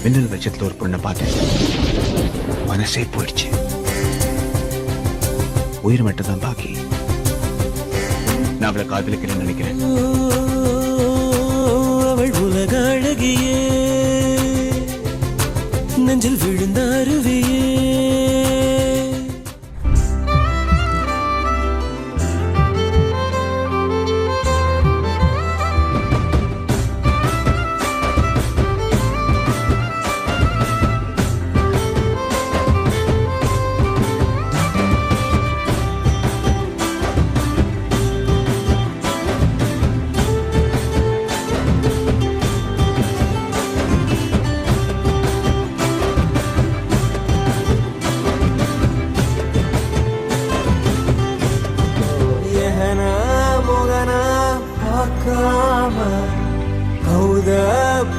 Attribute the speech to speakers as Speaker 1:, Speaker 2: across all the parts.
Speaker 1: மின்னல் வெளிச்சத்துல ஒரு பொண்ணை பார்த்தேன். மனசே போயிடுச்சு. உயிர் மட்டும் தான் பாக்கி. நான் அவளை காதலிக்கிறேன்னு நினைக்கிறேன்.
Speaker 2: அவள் உலக அழகியே, நெஞ்சில் விழுந்த அருவியே. கௌத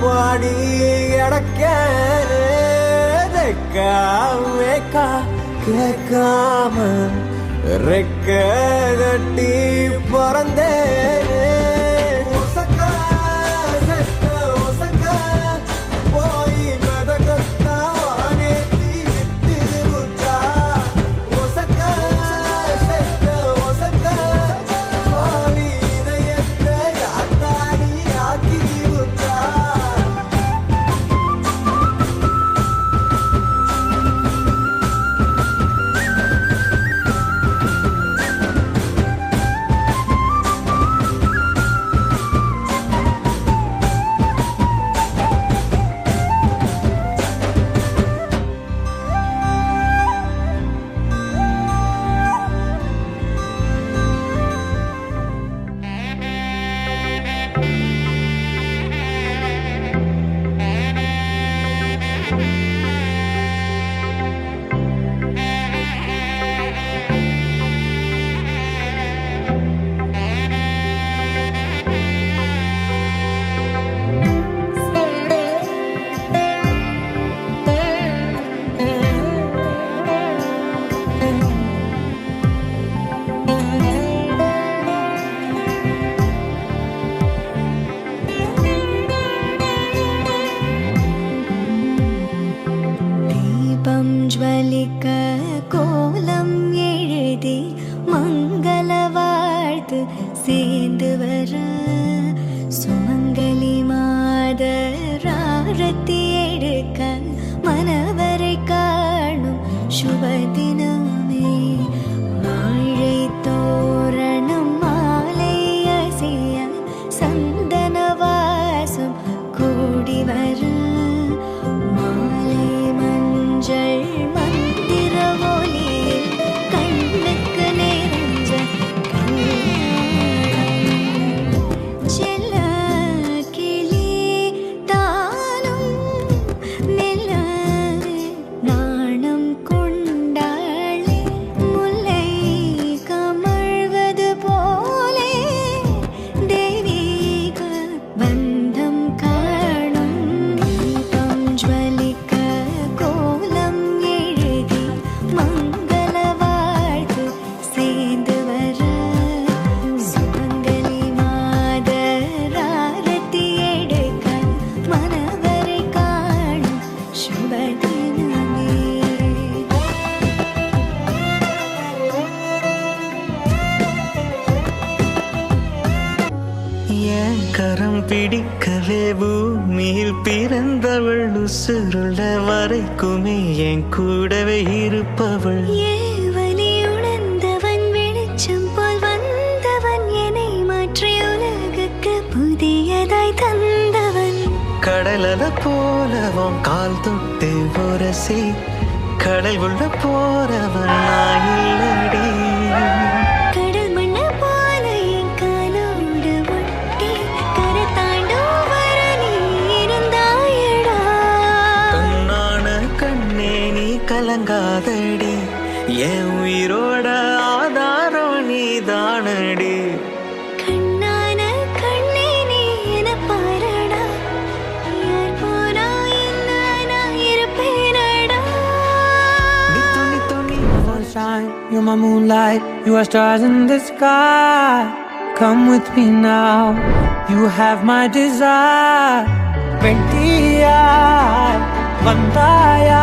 Speaker 2: பாடி எடக்கா கேட்காம ரெக்க கட்டி பிறந்தே
Speaker 3: ஜ்வலிக்க கோலம் எழுதி மங்கள வாழ்த்து சேர்ந்து வர சுமங்கலி மாதராரத்தி எடுக்க மனவரை காணும் சுபதினமே வாழை தோரணம் மாலை அசைய சந்தன வாசம் கூடி வர மந்திர ஒலியில் கண்ணுக்கு நிறைஞ்ச செல்ல கிளி தானும் மெல்ல நாணம் கொண்டாளே முல்லை கமழ்வது போலே தெய்வீக பந்தம் காணும் தீபம் ஜ்வலிக்க
Speaker 2: கரம் பிடிக்கவே பூமியில் பிறந்தவள் உசுருள்ள வரைக்குமே என் கூடவே இருப்பவள்.
Speaker 3: ஏவலி உணர்ந்தவன் வெளிச்சம் போல் வந்தவன் என்னை மாற்றி உலகுக்கு புதியதாய் தந்தவன்.
Speaker 2: கடலத போலவன் கால் தொட்டு உரசி கடல் உள்ள போறவன் நான் இல்லடி. கலங்காதடி என் உயிரோட ஆதாரம் நீ தானடி.
Speaker 3: கண்ணான கண்ணே நீ என பாரடா, யார் போனா என்ன நான் இருப்பேனடா.
Speaker 4: Sunshine, you're my moonlight, you are stars in the sky. Come with me now, you have my desire. 20 eyes வந்தாயா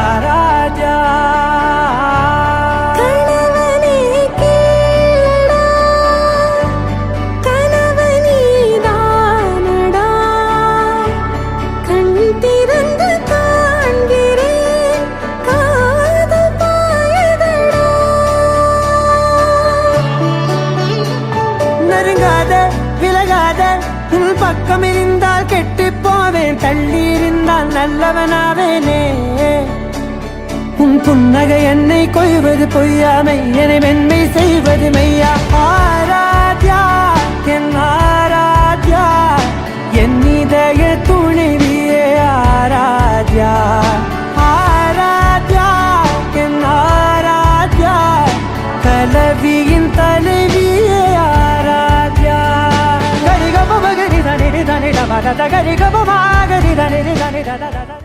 Speaker 4: Aradhya.
Speaker 3: கணவனே கேளடா, கணவனீதானடா, கண் திறந்து காண்கிறேன், காதல் பாயதடா.
Speaker 4: நெருங்காத விலகாத உன் பக்கம் இருந்தால் கெட்டு போவேன், தள்ளி இருந்தால் நல்லவனாவேனே. உன் புன்னகை என்னை கொய்வது பொய்யாமை, என்னை மென்மை செய்வது மெய்யா. ஆராத்யா என் ஆராத்யா, என் இதய துணைவியே ஆராத்யா. ஆராத்யா என் ஆராத்யா, கலவியின் தலைவியே ஆராத்யா. கரிகப மகரி தனி தனி டப தத கரிகப மகரி தனி தனி தத.